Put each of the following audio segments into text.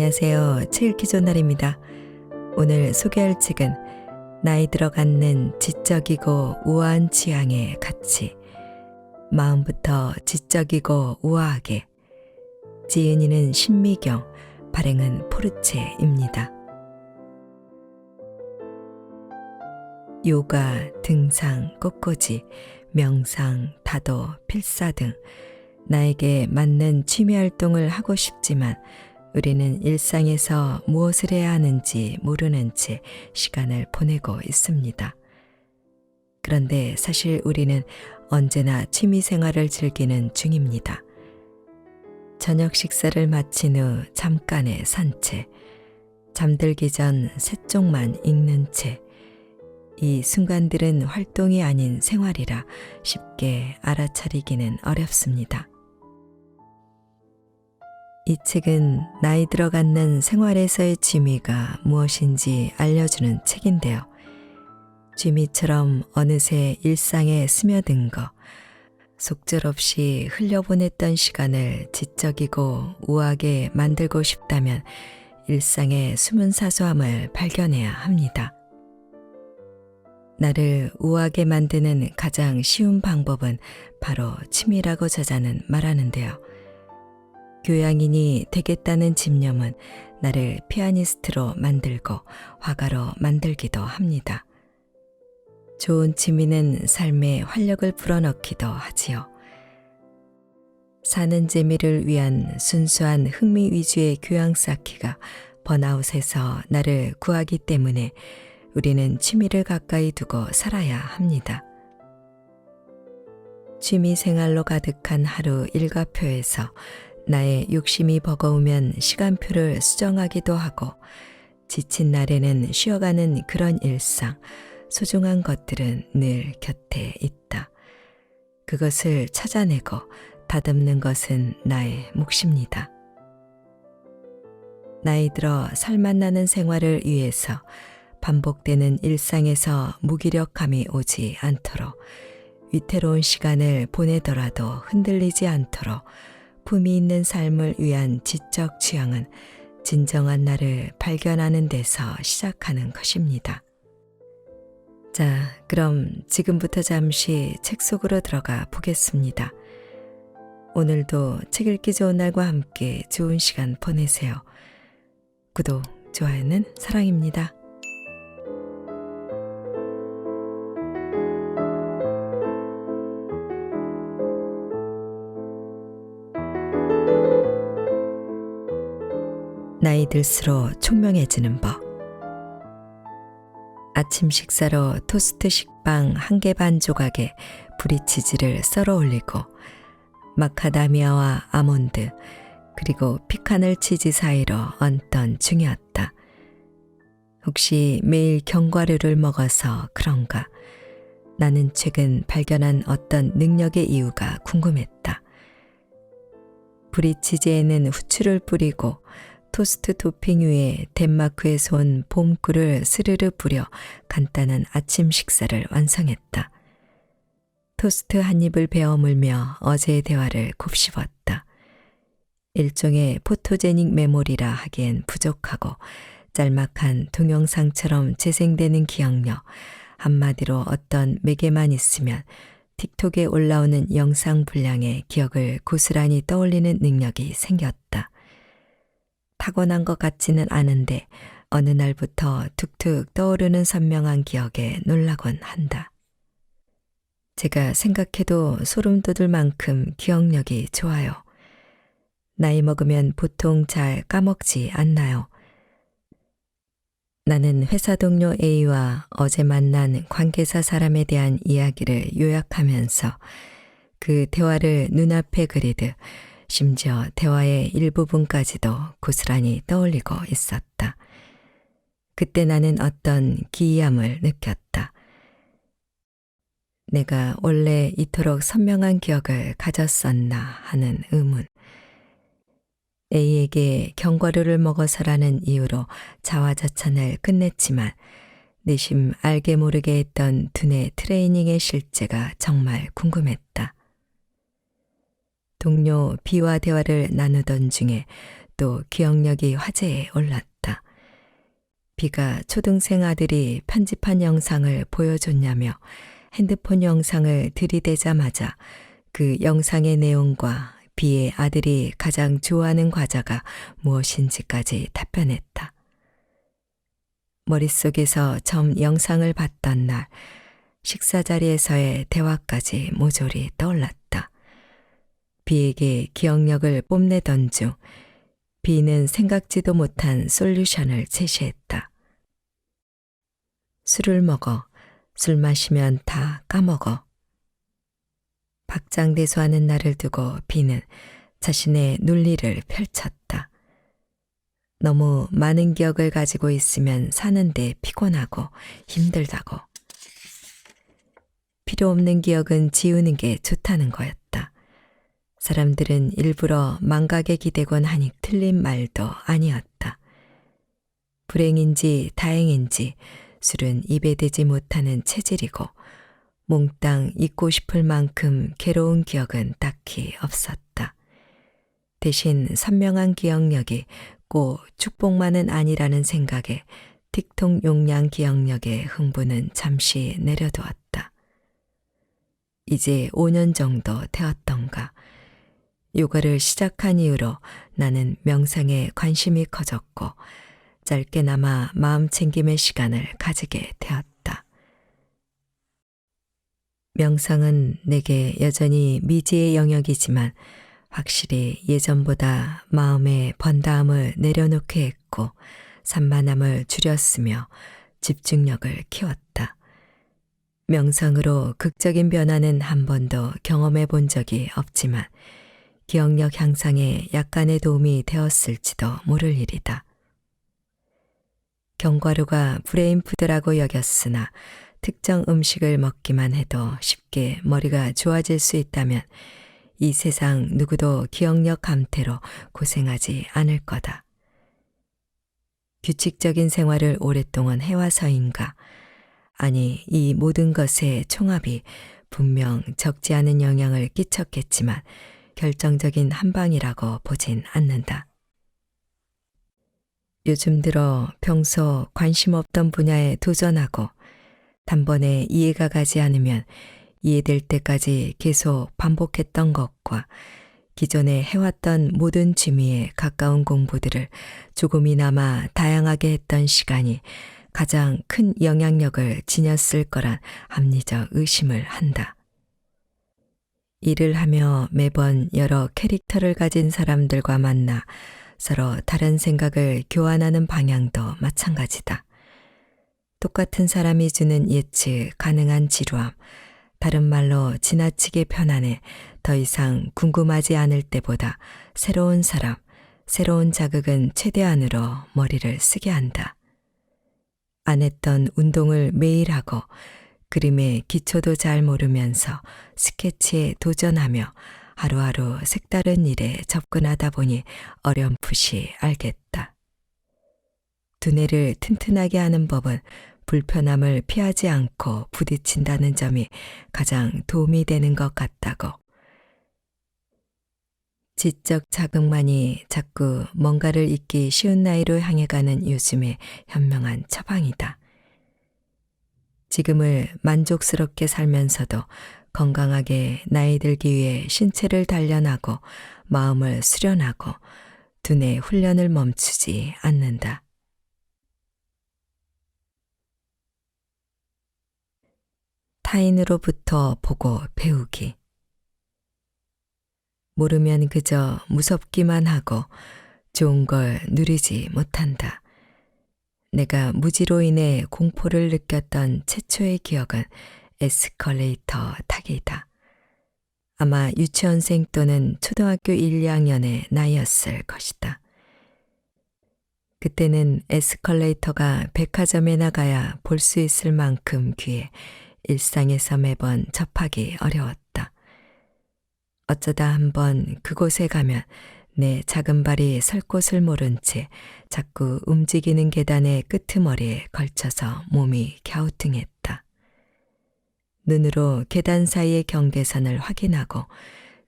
안녕하세요. 책 읽기 좋은 날입니다. 오늘 소개할 책은 나이 들어가는 지적이고 우아한 취향의 가치, 마음부터 지적이고 우아하게, 지은이는 신미경, 발행은 포르체입니다. 요가, 등산, 꽃꽂이, 명상, 다도, 필사 등 나에게 맞는 취미 활동을 하고 싶지만 우리는 일상에서 무엇을 해야 하는지 모르는 채 시간을 보내고 있습니다. 그런데 사실 우리는 언제나 취미 생활을 즐기는 중입니다. 저녁 식사를 마친 후 잠깐의 산책, 잠들기 전 새 쪽만 읽는 책, 이 순간들은 활동이 아닌 생활이라 쉽게 알아차리기는 어렵습니다. 이 책은 나이 들어가는 생활에서의 취미가 무엇인지 알려주는 책인데요. 취미처럼 어느새 일상에 스며든 거, 속절없이 흘려보냈던 시간을 지적이고 우아하게 만들고 싶다면 일상의 숨은 사소함을 발견해야 합니다. 나를 우아하게 만드는 가장 쉬운 방법은 바로 취미라고 저자는 말하는데요. 교양인이 되겠다는 집념은 나를 피아니스트로 만들고 화가로 만들기도 합니다. 좋은 취미는 삶에 활력을 불어넣기도 하지요. 사는 재미를 위한 순수한 흥미 위주의 교양 쌓기가 번아웃에서 나를 구하기 때문에 우리는 취미를 가까이 두고 살아야 합니다. 취미 생활로 가득한 하루 일과표에서 나의 욕심이 버거우면 시간표를 수정하기도 하고, 지친 날에는 쉬어가는 그런 일상, 소중한 것들은 늘 곁에 있다. 그것을 찾아내고 다듬는 것은 나의 몫입니다. 나이 들어 살맛나는 생활을 위해서 반복되는 일상에서 무기력함이 오지 않도록, 위태로운 시간을 보내더라도 흔들리지 않도록 품이 있는 삶을 위한 지적 취향은 진정한 나를 발견하는 데서 시작하는 것입니다. 자, 그럼 지금부터 잠시 책 속으로 들어가 보겠습니다. 오늘도 책 읽기 좋은 날과 함께 좋은 시간 보내세요. 구독, 좋아요는 사랑입니다. 나이 들수록 총명해지는 법. 아침 식사로 토스트 식빵 1개 반 조각에 브리치즈를 썰어 올리고 마카다미아와 아몬드 그리고 피카널 치즈 사이로 얹던 중이었다. 혹시 매일 견과류를 먹어서 그런가? 나는 최근 발견한 어떤 능력의 이유가 궁금했다. 브리치즈에는 후추를 뿌리고 토스트 토핑 위에 덴마크에서 온 봄꿀을 스르르 뿌려 간단한 아침 식사를 완성했다. 토스트 한 입을 베어 물며 어제의 대화를 곱씹었다. 일종의 포토제닉 메모리라 하기엔 부족하고 짤막한 동영상처럼 재생되는 기억력, 한마디로 어떤 매개만 있으면 틱톡에 올라오는 영상 분량의 기억을 고스란히 떠올리는 능력이 생겼다. 타고난 것 같지는 않은데 어느 날부터 툭툭 떠오르는 선명한 기억에 놀라곤 한다. 제가 생각해도 소름 돋을 만큼 기억력이 좋아요. 나이 먹으면 보통 잘 까먹지 않나요? 나는 회사 동료 A와 어제 만난 관계사 사람에 대한 이야기를 요약하면서 그 대화를 눈앞에 그리듯 심지어 대화의 일부분까지도 고스란히 떠올리고 있었다. 그때 나는 어떤 기이함을 느꼈다. 내가 원래 이토록 선명한 기억을 가졌었나 하는 의문. A에게 견과류를 먹어서라는 이유로 자화자찬을 끝냈지만 내심 알게 모르게 했던 두뇌 트레이닝의 실제가 정말 궁금했다. 동료 B와 대화를 나누던 중에 또 기억력이 화제에 올랐다. 비가 초등생 아들이 편집한 영상을 보여줬냐며 핸드폰 영상을 들이대자마자 그 영상의 내용과 비의 아들이 가장 좋아하는 과자가 무엇인지까지 답변했다. 머릿속에서 처음 영상을 봤던 날 식사 자리에서의 대화까지 모조리 떠올랐다. 비에게 기억력을 뽐내던 중 비는 생각지도 못한 솔루션을 제시했다. 술을 먹어. 술 마시면 다 까먹어. 박장대소하는 나를 두고 비는 자신의 논리를 펼쳤다. 너무 많은 기억을 가지고 있으면 사는데 피곤하고 힘들다고. 필요 없는 기억은 지우는 게 좋다는 거였다. 사람들은 일부러 망각에 기대곤 하니 틀린 말도 아니었다. 불행인지 다행인지 술은 입에 대지 못하는 체질이고 몽땅 잊고 싶을 만큼 괴로운 기억은 딱히 없었다. 대신 선명한 기억력이 꼭 축복만은 아니라는 생각에 틱톡 용량 기억력의 흥분은 잠시 내려두었다. 이제 5년 정도 되었던가. 요가를 시작한 이후로 나는 명상에 관심이 커졌고 짧게나마 마음 챙김의 시간을 가지게 되었다. 명상은 내게 여전히 미지의 영역이지만 확실히 예전보다 마음의 번다함을 내려놓게 했고 산만함을 줄였으며 집중력을 키웠다. 명상으로 극적인 변화는 한 번도 경험해 본 적이 없지만 기억력 향상에 약간의 도움이 되었을지도 모를 일이다. 견과류가 브레인푸드라고 여겼으나 특정 음식을 먹기만 해도 쉽게 머리가 좋아질 수 있다면 이 세상 누구도 기억력 감퇴로 고생하지 않을 거다. 규칙적인 생활을 오랫동안 해와서인가? 아니, 이 모든 것의 총합이 분명 적지 않은 영향을 끼쳤겠지만 결정적인 한방이라고 보진 않는다. 요즘 들어 평소 관심 없던 분야에 도전하고 단번에 이해가 가지 않으면 이해될 때까지 계속 반복했던 것과 기존에 해왔던 모든 취미에 가까운 공부들을 조금이나마 다양하게 했던 시간이 가장 큰 영향력을 지녔을 거란 합리적 의심을 한다. 일을 하며 매번 여러 캐릭터를 가진 사람들과 만나 서로 다른 생각을 교환하는 방향도 마찬가지다. 똑같은 사람이 주는 예측 가능한 지루함, 다른 말로 지나치게 편안해 더 이상 궁금하지 않을 때보다 새로운 사람, 새로운 자극은 최대한으로 머리를 쓰게 한다. 안 했던 운동을 매일 하고 그림의 기초도 잘 모르면서 스케치에 도전하며 하루하루 색다른 일에 접근하다 보니 어렴풋이 알겠다. 두뇌를 튼튼하게 하는 법은 불편함을 피하지 않고 부딪힌다는 점이 가장 도움이 되는 것 같다고. 지적 자극만이 자꾸 뭔가를 잊기 쉬운 나이로 향해 가는 요즘의 현명한 처방이다. 지금을 만족스럽게 살면서도 건강하게 나이 들기 위해 신체를 단련하고 마음을 수련하고 두뇌 훈련을 멈추지 않는다. 타인으로부터 보고 배우기. 모르면 그저 무섭기만 하고 좋은 걸 누리지 못한다. 내가 무지로 인해 공포를 느꼈던 최초의 기억은 에스컬레이터 타기다. 아마 유치원생 또는 초등학교 1, 2학년의 나이였을 것이다. 그때는 에스컬레이터가 백화점에 나가야 볼 수 있을 만큼 귀해 일상에서 매번 접하기 어려웠다. 어쩌다 한번 그곳에 가면 내 작은 발이 설 곳을 모른 채 자꾸 움직이는 계단의 끄트머리에 걸쳐서 몸이 갸우뚱했다. 눈으로 계단 사이의 경계선을 확인하고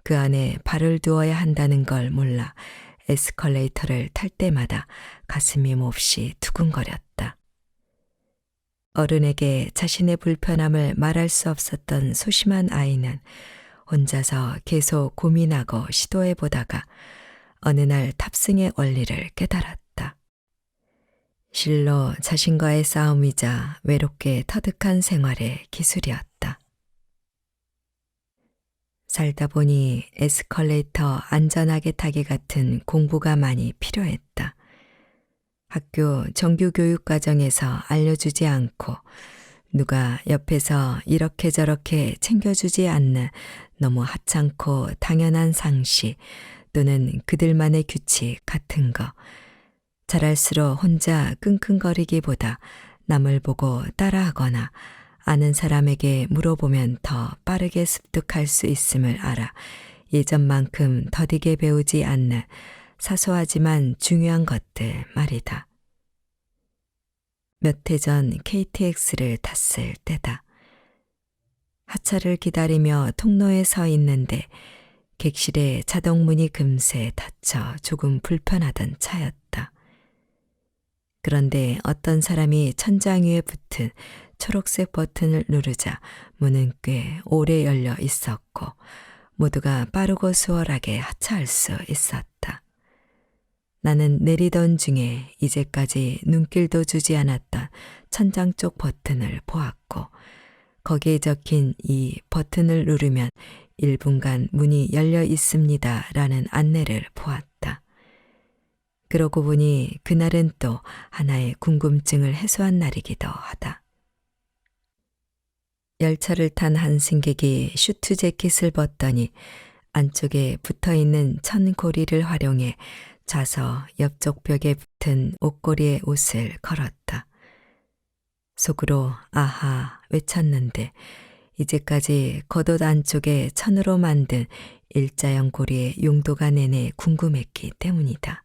그 안에 발을 두어야 한다는 걸 몰라 에스컬레이터를 탈 때마다 가슴이 몹시 두근거렸다. 어른에게 자신의 불편함을 말할 수 없었던 소심한 아이는 혼자서 계속 고민하고 시도해보다가 어느 날 탑승의 원리를 깨달았다. 실로 자신과의 싸움이자 외롭게 터득한 생활의 기술이었다. 살다 보니 에스컬레이터 안전하게 타기 같은 공부가 많이 필요했다. 학교 정규교육 과정에서 알려주지 않고 누가 옆에서 이렇게 저렇게 챙겨주지 않는 너무 하찮고 당연한 상식 또는 그들만의 규칙 같은 거, 잘할수록 혼자 끙끙거리기보다 남을 보고 따라하거나 아는 사람에게 물어보면 더 빠르게 습득할 수 있음을 알아 예전만큼 더디게 배우지 않는 사소하지만 중요한 것들 말이다. 몇 해 전 KTX를 탔을 때다. 하차를 기다리며 통로에 서 있는데 객실의 자동문이 금세 닫혀 조금 불편하던 차였다. 그런데 어떤 사람이 천장 위에 붙은 초록색 버튼을 누르자 문은 꽤 오래 열려 있었고 모두가 빠르고 수월하게 하차할 수 있었다. 나는 내리던 중에 이제까지 눈길도 주지 않았던 천장 쪽 버튼을 보았고 거기에 적힌 이 버튼을 누르면 1분간 문이 열려 있습니다 라는 안내를 보았다. 그러고 보니 그날은 또 하나의 궁금증을 해소한 날이기도 하다. 열차를 탄 한 승객이 슈트 재킷을 벗더니 안쪽에 붙어있는 천고리를 활용해 좌석 옆쪽 벽에 붙은 옷걸이의 옷을 걸었다. 속으로 아하 외쳤는데 이제까지 겉옷 안쪽에 천으로 만든 일자형 고리의 용도가 내내 궁금했기 때문이다.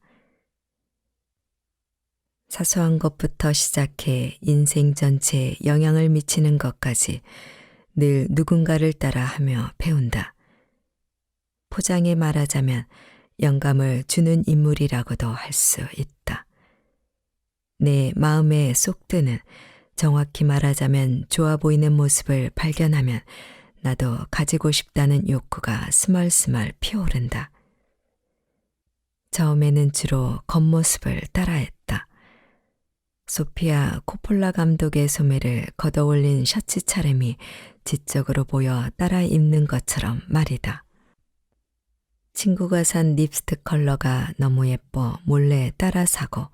사소한 것부터 시작해 인생 전체에 영향을 미치는 것까지 늘 누군가를 따라 하며 배운다. 포장해 말하자면 영감을 주는 인물이라고도 할 수 있다. 내 마음에 쏙 드는 정확히 말하자면 좋아 보이는 모습을 발견하면 나도 가지고 싶다는 욕구가 스멀스멀 피어오른다. 처음에는 주로 겉모습을 따라했다. 소피아 코폴라 감독의 소매를 걷어올린 셔츠 차림이 지적으로 보여 따라 입는 것처럼 말이다. 친구가 산 립스틱 컬러가 너무 예뻐 몰래 따라 사고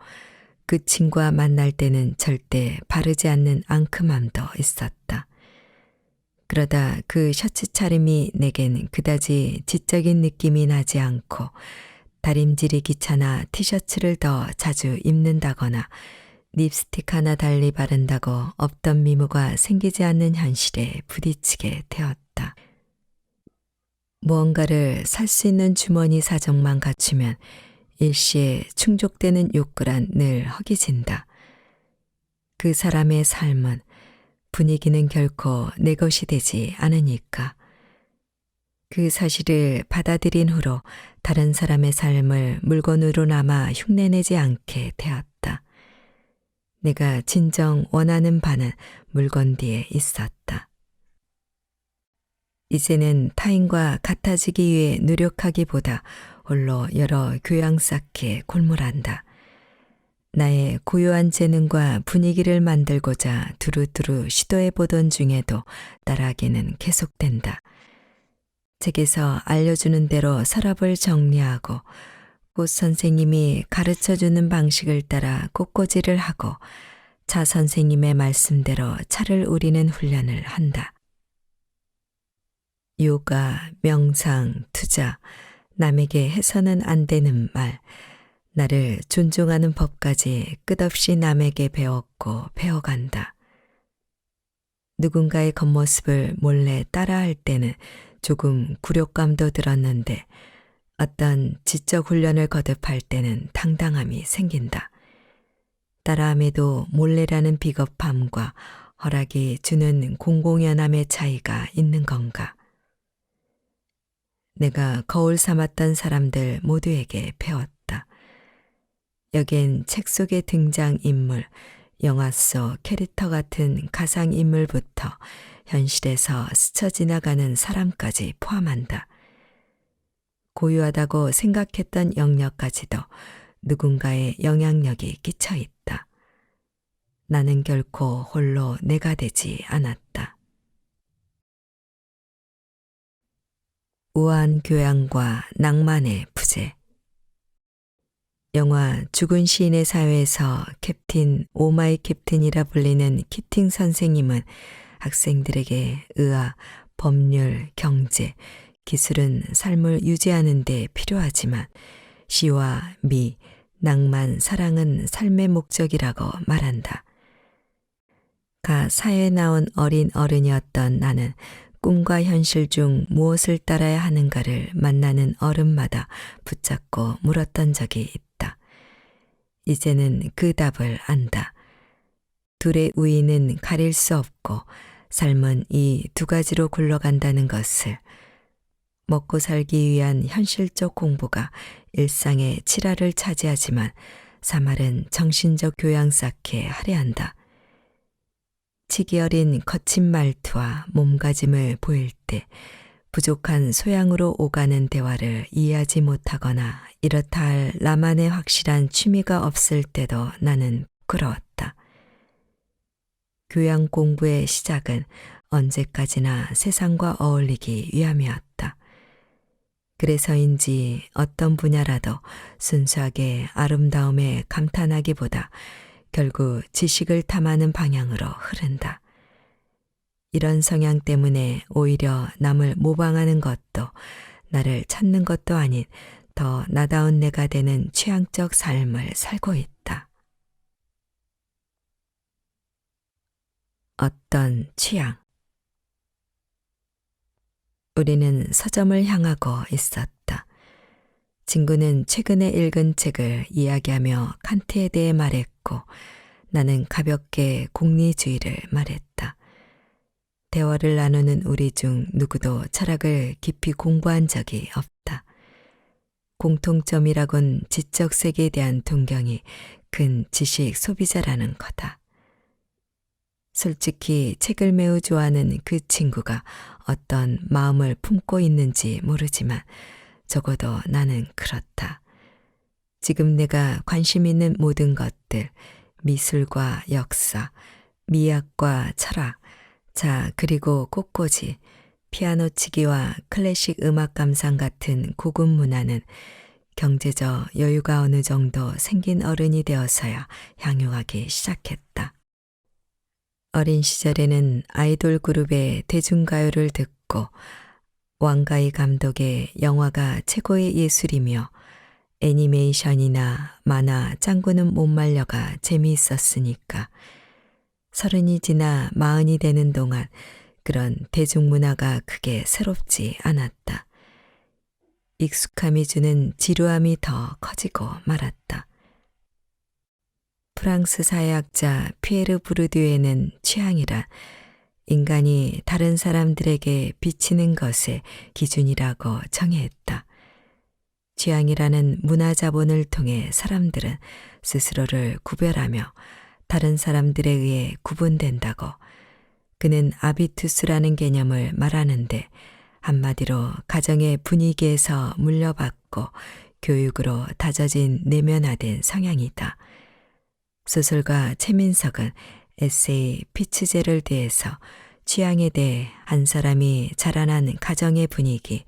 그 친구와 만날 때는 절대 바르지 않는 앙큼함도 있었다. 그러다 그 셔츠 차림이 내겐 그다지 지적인 느낌이 나지 않고 다림질이 귀찮아 티셔츠를 더 자주 입는다거나 립스틱 하나 달리 바른다고 없던 미모가 생기지 않는 현실에 부딪히게 되었다. 무언가를 살 수 있는 주머니 사정만 갖추면 일시에 충족되는 욕구란 늘 허기진다. 그 사람의 삶은 분위기는 결코 내 것이 되지 않으니까. 그 사실을 받아들인 후로 다른 사람의 삶을 물건으로 남아 흉내내지 않게 되었다. 내가 진정 원하는 바는 물건 뒤에 있었다. 이제는 타인과 같아지기 위해 노력하기보다 홀로 여러 교양 쌓기에 골몰한다. 나의 고유한 재능과 분위기를 만들고자 두루두루 시도해보던 중에도 따라하기는 계속된다. 책에서 알려주는 대로 서랍을 정리하고 꽃 선생님이 가르쳐주는 방식을 따라 꽃꽂이를 하고 차 선생님의 말씀대로 차를 우리는 훈련을 한다. 요가, 명상, 투자, 남에게 해서는 안 되는 말, 나를 존중하는 법까지 끝없이 남에게 배웠고 배워간다. 누군가의 겉모습을 몰래 따라할 때는 조금 굴욕감도 들었는데 어떤 지적 훈련을 거듭할 때는 당당함이 생긴다. 따라함에도 몰래라는 비겁함과 허락이 주는 공공연함의 차이가 있는 건가? 내가 거울 삼았던 사람들 모두에게 배웠다. 여긴 책 속의 등장인물, 영화 속 캐릭터 같은 가상인물부터 현실에서 스쳐 지나가는 사람까지 포함한다. 고유하다고 생각했던 영역까지도 누군가의 영향력이 끼쳐 있다. 나는 결코 홀로 내가 되지 않았다. 우아한 교양과 낭만의 부재. 영화 죽은 시인의 사회에서 캡틴 오마이 캡틴이라 불리는 키팅 선생님은 학생들에게 의학, 법률, 경제, 기술은 삶을 유지하는 데 필요하지만 시와 미, 낭만, 사랑은 삶의 목적이라고 말한다. 가 사회에 나온 어린 어른이었던 나는 꿈과 현실 중 무엇을 따라야 하는가를 만나는 어른마다 붙잡고 물었던 적이 있다. 이제는 그 답을 안다. 둘의 우위는 가릴 수 없고 삶은 이 두 가지로 굴러간다는 것을. 먹고 살기 위한 현실적 공부가 일상의 칠화를 차지하지만 사말은 정신적 교양 쌓기에 할애한다. 치기 어린 거친 말투와 몸가짐을 보일 때 부족한 소양으로 오가는 대화를 이해하지 못하거나 이렇다 할 나만의 확실한 취미가 없을 때도 나는 부끄러웠다. 교양 공부의 시작은 언제까지나 세상과 어울리기 위함이었다. 그래서인지 어떤 분야라도 순수하게 아름다움에 감탄하기보다 결국 지식을 탐하는 방향으로 흐른다. 이런 성향 때문에 오히려 남을 모방하는 것도 나를 찾는 것도 아닌 더 나다운 내가 되는 취향적 삶을 살고 있다. 어떤 취향. 우리는 서점을 향하고 있었다. 친구는 최근에 읽은 책을 이야기하며 칸트에 대해 말했고 나는 가볍게 공리주의를 말했다. 대화를 나누는 우리 중 누구도 철학을 깊이 공부한 적이 없다. 공통점이라곤 지적 세계에 대한 동경이 큰 지식 소비자라는 거다. 솔직히 책을 매우 좋아하는 그 친구가 어떤 마음을 품고 있는지 모르지만 적어도 나는 그렇다. 지금 내가 관심 있는 모든 것들, 미술과 역사, 미학과 철학, 자 그리고 꽃꽂이, 피아노 치기와 클래식 음악 감상 같은 고급 문화는 경제적 여유가 어느 정도 생긴 어른이 되어서야 향유하기 시작했다. 어린 시절에는 아이돌 그룹의 대중가요를 듣고 왕가희 감독의 영화가 최고의 예술이며 애니메이션이나 만화 짱구는 못 말려가 재미있었으니까 30이 지나 40이 되는 동안 그런 대중문화가 크게 새롭지 않았다. 익숙함이 주는 지루함이 더 커지고 말았다. 프랑스 사회학자 피에르 부르디에는 취향이란 인간이 다른 사람들에게 비치는 것의 기준이라고 정의했다. 취향이라는 문화 자본을 통해 사람들은 스스로를 구별하며 다른 사람들에 의해 구분된다고. 그는 아비투스라는 개념을 말하는데 한마디로 가정의 분위기에서 물려받고 교육으로 다져진 내면화된 성향이다. 소설가 최민석은 에세이 피츠제럴드에서 취향에 대해 한 사람이 자라난 가정의 분위기,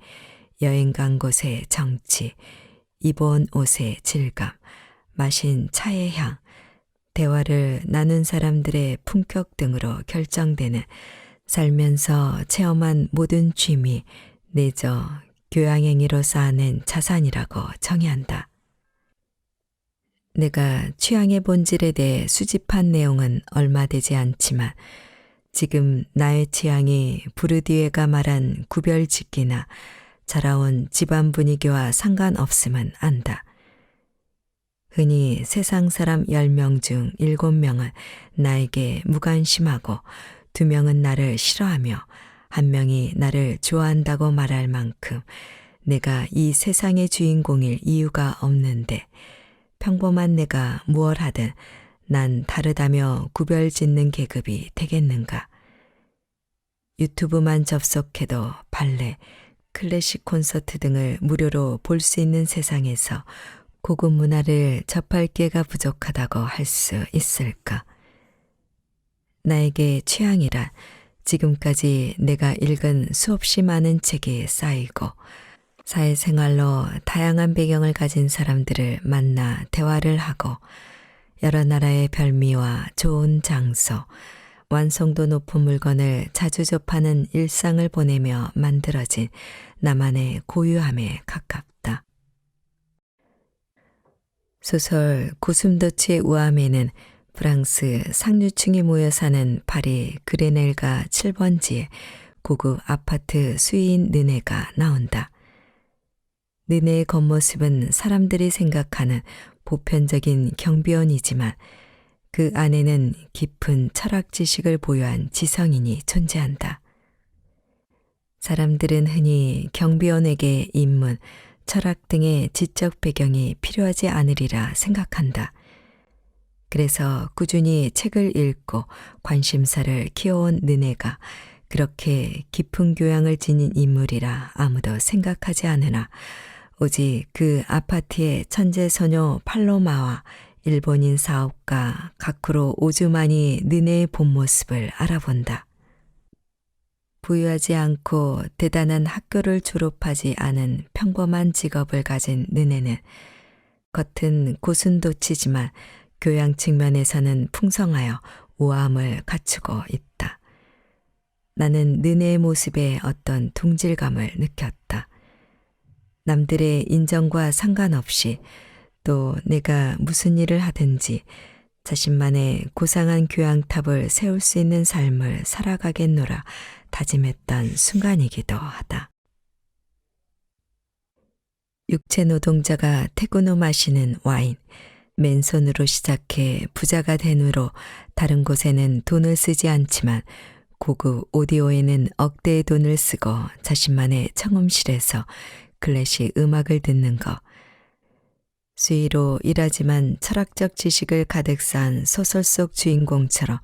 여행 간 곳의 정치, 입어온 옷의 질감, 마신 차의 향, 대화를 나눈 사람들의 품격 등으로 결정되는 살면서 체험한 모든 취미, 내적, 교양행위로 쌓아낸 자산이라고 정의한다. 내가 취향의 본질에 대해 수집한 내용은 얼마 되지 않지만 지금 나의 취향이 부르디에가 말한 구별짓기나 자라온 집안 분위기와 상관없음은 안다. 흔히 세상 사람 10명 중 7명은 나에게 무관심하고 2명은 나를 싫어하며 1명이 나를 좋아한다고 말할 만큼 내가 이 세상의 주인공일 이유가 없는데 평범한 내가 무얼 하든 난 다르다며 구별 짓는 계급이 되겠는가. 유튜브만 접속해도 발레, 클래식 콘서트 등을 무료로 볼 수 있는 세상에서 고급 문화를 접할 기회가 부족하다고 할 수 있을까? 나에게 취향이란 지금까지 내가 읽은 수없이 많은 책이 쌓이고 사회생활로 다양한 배경을 가진 사람들을 만나 대화를 하고 여러 나라의 별미와 좋은 장소, 완성도 높은 물건을 자주 접하는 일상을 보내며 만들어진 나만의 고유함에 가깝다. 소설 고슴도치의 우암에는 프랑스 상류층이 모여 사는 파리 그레넬가 7번지의 고급 아파트 수위인 느네가 나온다. 느네의 겉모습은 사람들이 생각하는 보편적인 경비원이지만 그 안에는 깊은 철학 지식을 보유한 지성인이 존재한다. 사람들은 흔히 경비원에게 인문, 철학 등의 지적 배경이 필요하지 않으리라 생각한다. 그래서 꾸준히 책을 읽고 관심사를 키워온 느네가 그렇게 깊은 교양을 지닌 인물이라 아무도 생각하지 않으나 오직 그 아파트의 천재 소녀 팔로마와 일본인 사업가 가쿠로 오즈만이 느네의 본 모습을 알아본다. 부유하지 않고 대단한 학교를 졸업하지 않은 평범한 직업을 가진 느네는 겉은 고슴도치지만 교양 측면에서는 풍성하여 우아함을 갖추고 있다. 나는 느네의 모습에 어떤 둥질감을 느꼈다. 남들의 인정과 상관없이 또 내가 무슨 일을 하든지 자신만의 고상한 교양탑을 세울 수 있는 삶을 살아가겠노라 다짐했던 순간이기도 하다. 육체 노동자가 퇴근 후 마시는 와인, 맨손으로 시작해 부자가 된 후로 다른 곳에는 돈을 쓰지 않지만 고급 오디오에는 억대의 돈을 쓰고 자신만의 청음실에서 클래식 음악을 듣는 것, 수의로 일하지만 철학적 지식을 가득 쌓은 소설 속 주인공처럼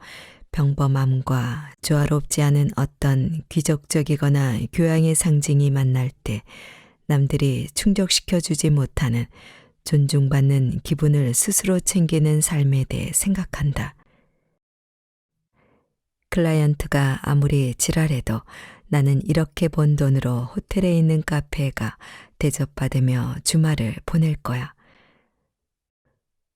평범함과 조화롭지 않은 어떤 귀족적이거나 교양의 상징이 만날 때 남들이 충족시켜주지 못하는 존중받는 기분을 스스로 챙기는 삶에 대해 생각한다. 클라이언트가 아무리 지랄해도 나는 이렇게 번 돈으로 호텔에 있는 카페에 가 대접받으며 주말을 보낼 거야.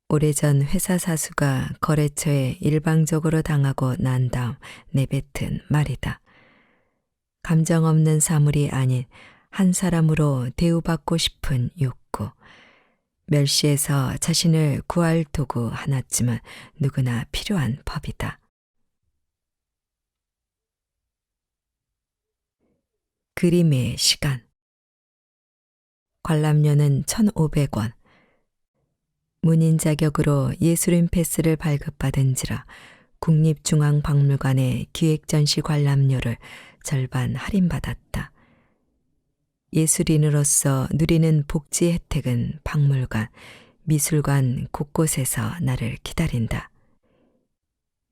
오래전 회사 사수가 거래처에 일방적으로 당하고 난 다음 내뱉은 말이다. 감정 없는 사물이 아닌 한 사람으로 대우받고 싶은 욕구. 멸시에서 자신을 구할 도구 하나쯤은 누구나 필요한 법이다. 그림의 시간. 관람료는 1,500원. 문인 자격으로 예술인 패스를 발급받은지라 국립중앙박물관의 기획전시 관람료를 절반 할인받았다. 예술인으로서 누리는 복지 혜택은 박물관, 미술관 곳곳에서 나를 기다린다.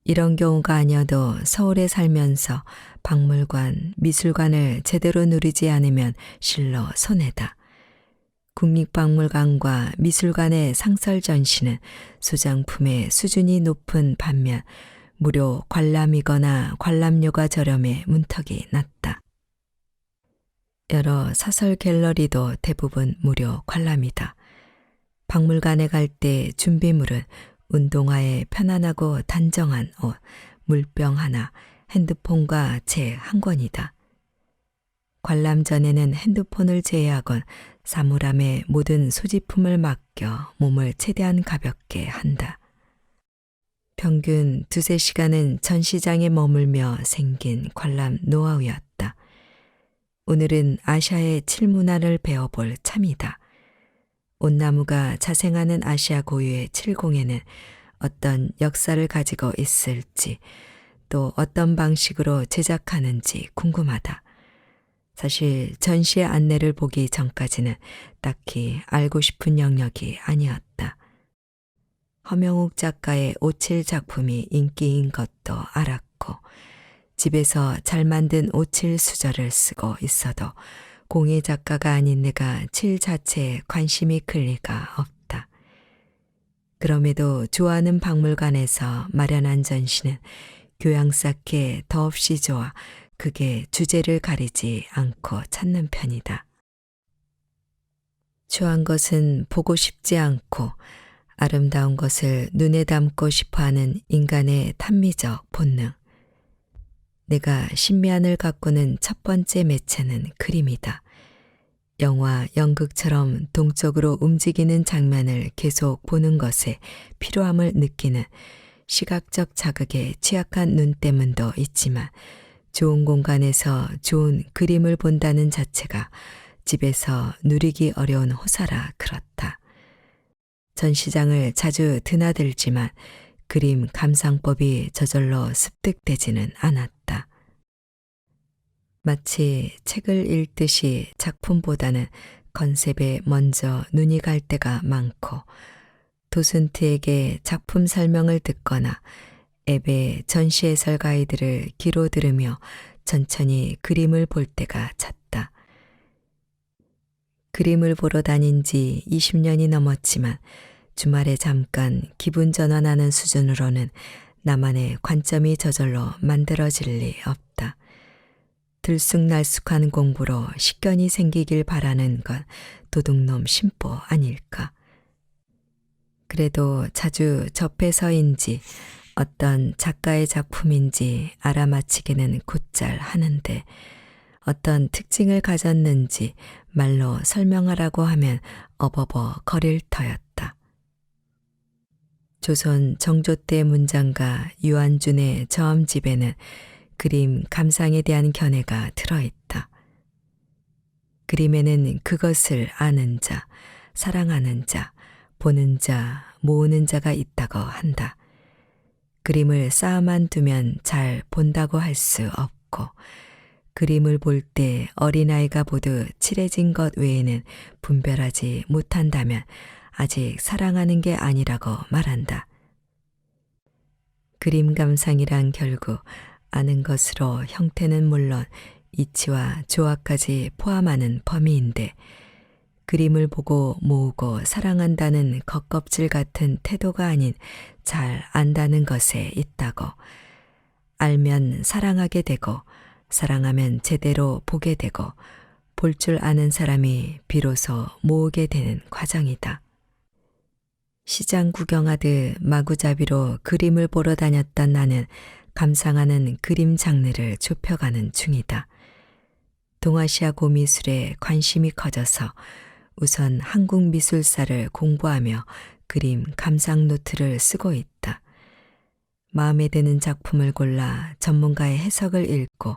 이런 경우가 아니어도 서울에 살면서 박물관, 미술관을 제대로 누리지 않으면 실로 손해다. 국립박물관과 미술관의 상설 전시는 소장품의 수준이 높은 반면 무료 관람이거나 관람료가 저렴해 문턱이 낮다. 여러 사설 갤러리도 대부분 무료 관람이다. 박물관에 갈 때 준비물은 운동화에 편안하고 단정한 옷, 물병 하나, 핸드폰과 책 한 권이다. 관람 전에는 핸드폰을 제외하곤 사물함에 모든 소지품을 맡겨 몸을 최대한 가볍게 한다. 평균 2~3시간은 전시장에 머물며 생긴 관람 노하우였다. 오늘은 아시아의 칠문화를 배워볼 참이다. 온나무가 자생하는 아시아 고유의 칠공예는 어떤 역사를 가지고 있을지 또 어떤 방식으로 제작하는지 궁금하다. 사실 전시의 안내를 보기 전까지는 딱히 알고 싶은 영역이 아니었다. 허명욱 작가의 오칠 작품이 인기인 것도 알았고 집에서 잘 만든 오칠 수저를 쓰고 있어도 공예 작가가 아닌 내가 칠 자체에 관심이 클 리가 없다. 그럼에도 좋아하는 박물관에서 마련한 전시는 교양 쌓기에 더없이 좋아 그게 주제를 가리지 않고 찾는 편이다. 좋아한 것은 보고 싶지 않고 아름다운 것을 눈에 담고 싶어하는 인간의 탐미적 본능. 내가 신미안을 가꾸는 첫 번째 매체는 그림이다. 영화, 연극처럼 동적으로 움직이는 장면을 계속 보는 것에 필요함을 느끼는 시각적 자극에 취약한 눈 때문도 있지만 좋은 공간에서 좋은 그림을 본다는 자체가 집에서 누리기 어려운 호사라 그렇다. 전시장을 자주 드나들지만 그림 감상법이 저절로 습득되지는 않았다. 마치 책을 읽듯이 작품보다는 컨셉에 먼저 눈이 갈 때가 많고 도슨트에게 작품 설명을 듣거나 앱의 전시 해설 가이드를 귀로 들으며 천천히 그림을 볼 때가 찼다. 그림을 보러 다닌 지 20년이 넘었지만 주말에 잠깐 기분 전환하는 수준으로는 나만의 관점이 저절로 만들어질 리 없다. 들쑥날쑥한 공부로 식견이 생기길 바라는 건 도둑놈 심보 아닐까. 그래도 자주 접해서인지 어떤 작가의 작품인지 알아맞히기는 곧잘 하는데 어떤 특징을 가졌는지 말로 설명하라고 하면 어버버 거릴 터였다. 조선 정조 때 문장가 유한준의 저음집에는 그림 감상에 대한 견해가 들어있다. 그림에는 그것을 아는 자, 사랑하는 자, 보는 자, 모으는 자가 있다고 한다. 그림을 쌓아만 두면 잘 본다고 할 수 없고 그림을 볼 때 어린아이가 보듯 칠해진 것 외에는 분별하지 못한다면 아직 사랑하는 게 아니라고 말한다. 그림 감상이란 결국 아는 것으로 형태는 물론 이치와 조화까지 포함하는 범위인데 그림을 보고 모으고 사랑한다는 겉껍질 같은 태도가 아닌 잘 안다는 것에 있다고. 알면 사랑하게 되고 사랑하면 제대로 보게 되고 볼 줄 아는 사람이 비로소 모으게 되는 과정이다. 시장 구경하듯 마구잡이로 그림을 보러 다녔던 나는 감상하는 그림 장르를 좁혀가는 중이다. 동아시아 고미술에 관심이 커져서 우선 한국 미술사를 공부하며 그림 감상 노트를 쓰고 있다. 마음에 드는 작품을 골라 전문가의 해석을 읽고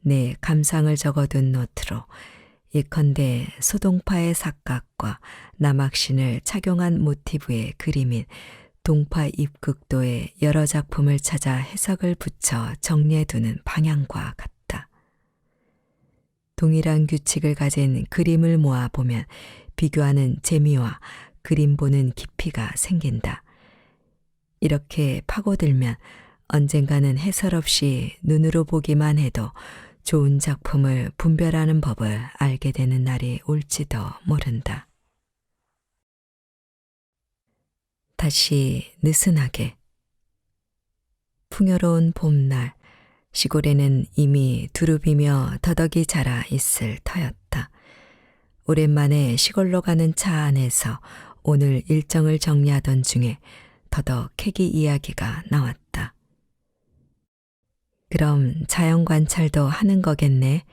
내 감상을 적어둔 노트로 예컨대 소동파의 삭각과 남학신을 착용한 모티브의 그림인 동파 입극도의 여러 작품을 찾아 해석을 붙여 정리해두는 방향과 같다. 동일한 규칙을 가진 그림을 모아보면 비교하는 재미와 그림 보는 깊이가 생긴다. 이렇게 파고들면 언젠가는 해설 없이 눈으로 보기만 해도 좋은 작품을 분별하는 법을 알게 되는 날이 올지도 모른다. 다시 느슨하게. 풍요로운 봄날, 시골에는 이미 두릅이며 더덕이 자라 있을 터였다. 오랜만에 시골로 가는 차 안에서 오늘 일정을 정리하던 중에 더덕 캐기 이야기가 나왔다. 그럼 자연 관찰도 하는 거겠네.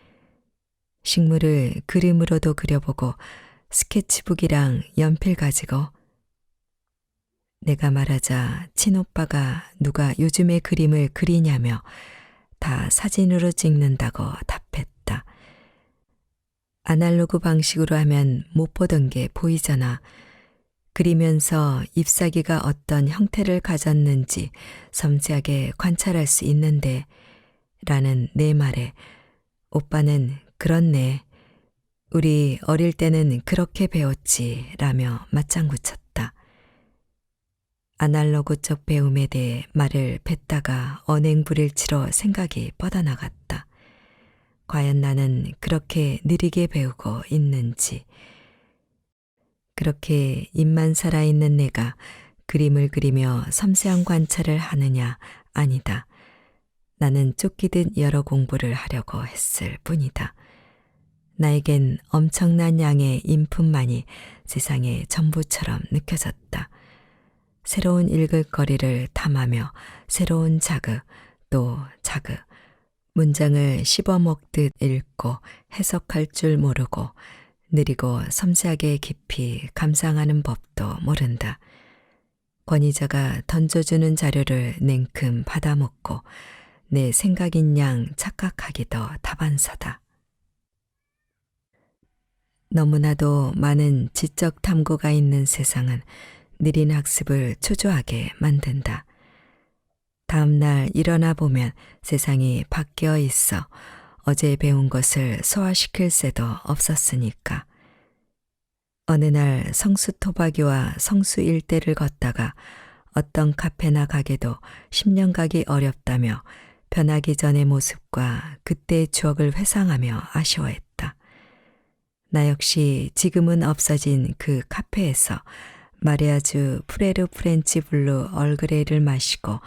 식물을 그림으로도 그려보고 스케치북이랑 연필 가지고. 내가 말하자 친오빠가 누가 요즘에 그림을 그리냐며 다 사진으로 찍는다고 답했다. 아날로그 방식으로 하면 못 보던 게 보이잖아. 그리면서 잎사귀가 어떤 형태를 가졌는지 섬세하게 관찰할 수 있는데 라는 내 말에 오빠는 그렇네. 우리 어릴 때는 그렇게 배웠지 라며 맞장구 쳤다. 아날로그적 배움에 대해 말을 뱉다가 언행불일치로 생각이 뻗어나갔다. 과연 나는 그렇게 느리게 배우고 있는지, 그렇게 입만 살아있는 내가 그림을 그리며 섬세한 관찰을 하느냐? 아니다. 나는 쫓기듯 여러 공부를 하려고 했을 뿐이다. 나에겐 엄청난 양의 인풋만이 세상의 전부처럼 느껴졌다. 새로운 읽을 거리를 탐하며 새로운 자극, 또 자극, 문장을 씹어먹듯 읽고 해석할 줄 모르고 느리고 섬세하게 깊이 감상하는 법도 모른다. 권위자가 던져주는 자료를 냉큼 받아먹고 내 생각인 양 착각하기도 다반사다. 너무나도 많은 지적 탐구가 있는 세상은 느린 학습을 초조하게 만든다. 다음 날 일어나 보면 세상이 바뀌어 있어 어제 배운 것을 소화시킬 새도 없었으니까. 어느 날 성수 토박이와 성수 일대를 걷다가 어떤 카페나 가게도 10년 가기 어렵다며 변하기 전의 모습과 그때의 추억을 회상하며 아쉬워했다. 나 역시 지금은 없어진 그 카페에서 마리아주 프레르 프렌치 블루 얼그레이를 마시고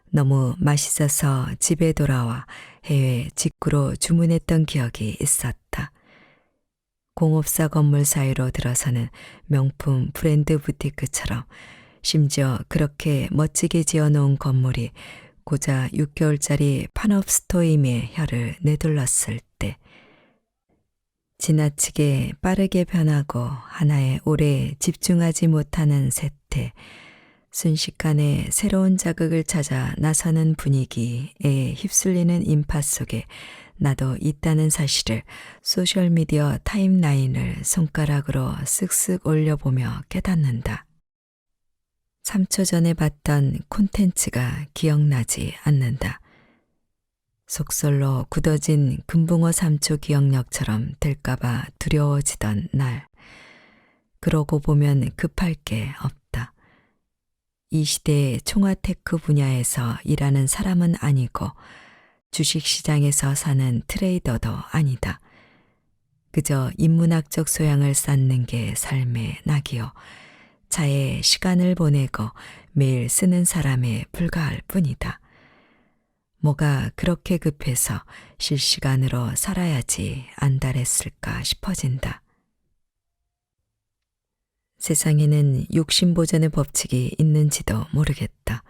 너무 맛있어서 집에 돌아와 해외 직구로 주문했던 기억이 있었다. 공업사 건물 사이로 들어서는 명품 브랜드 부티크처럼, 심지어 그렇게 멋지게 지어놓은 건물이 고작 6개월짜리 판업 스토어임에 혀를 내둘렀을 때, 지나치게 빠르게 변하고 하나에 오래 집중하지 못하는 세태, 순식간에 새로운 자극을 찾아 나서는 분위기에 휩쓸리는 인파 속에 나도 있다는 사실을 소셜미디어 타임라인을 손가락으로 쓱쓱 올려보며 깨닫는다. 3초 전에 봤던 콘텐츠가 기억나지 않는다. 속설로 굳어진 금붕어 3초 기억력처럼 될까봐 두려워지던 날. 그러고 보면 급할 게 없다. 이 시대의 총아테크 분야에서 일하는 사람은 아니고 주식시장에서 사는 트레이더도 아니다. 그저 인문학적 소양을 쌓는 게 삶의 낙이요. 차에 시간을 보내고 매일 쓰는 사람에 불과할 뿐이다. 뭐가 그렇게 급해서 실시간으로 살아야지 안달했을까 싶어진다. 세상에는 욕심보전의 법칙이 있는지도 모르겠다.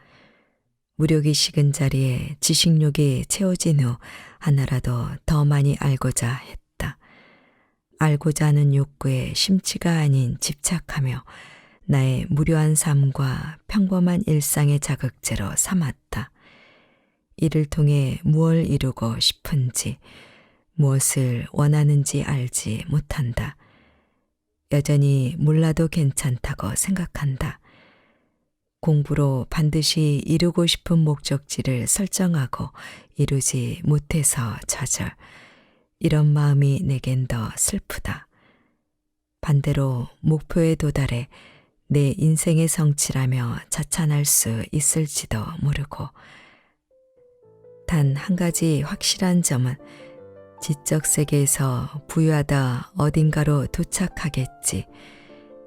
무력이 식은 자리에 지식욕이 채워진 후 하나라도 더 많이 알고자 했다. 알고자 하는 욕구에 심치가 아닌 집착하며 나의 무료한 삶과 평범한 일상의 자극제로 삼았다. 이를 통해 무엇을 이루고 싶은지, 무엇을 원하는지 알지 못한다. 여전히 몰라도 괜찮다고 생각한다. 공부로 반드시 이루고 싶은 목적지를 설정하고 이루지 못해서 좌절. 이런 마음이 내겐 더 슬프다. 반대로 목표에 도달해 내 인생의 성취라며 자찬할 수 있을지도 모르고, 단 한 가지 확실한 점은 지적 세계에서 부유하다 어딘가로 도착하겠지.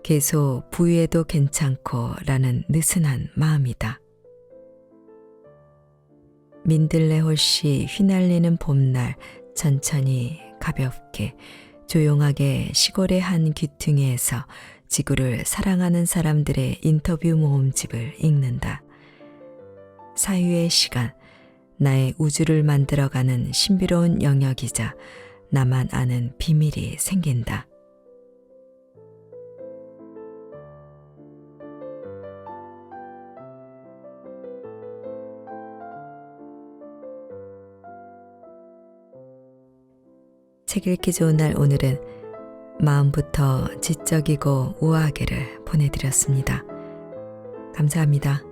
계속 부유해도 괜찮고 라는 느슨한 마음이다. 민들레 홀씨 휘날리는 봄날, 천천히 가볍게 조용하게 시골의 한 귀퉁이에서 지구를 사랑하는 사람들의 인터뷰 모음집을 읽는다. 사유의 시간, 나의 우주를 만들어가는 신비로운 영역이자 나만 아는 비밀이 생긴다. 책 읽기 좋은 날, 오늘은 마음부터 지적이고 우아하게를 보내드렸습니다. 감사합니다.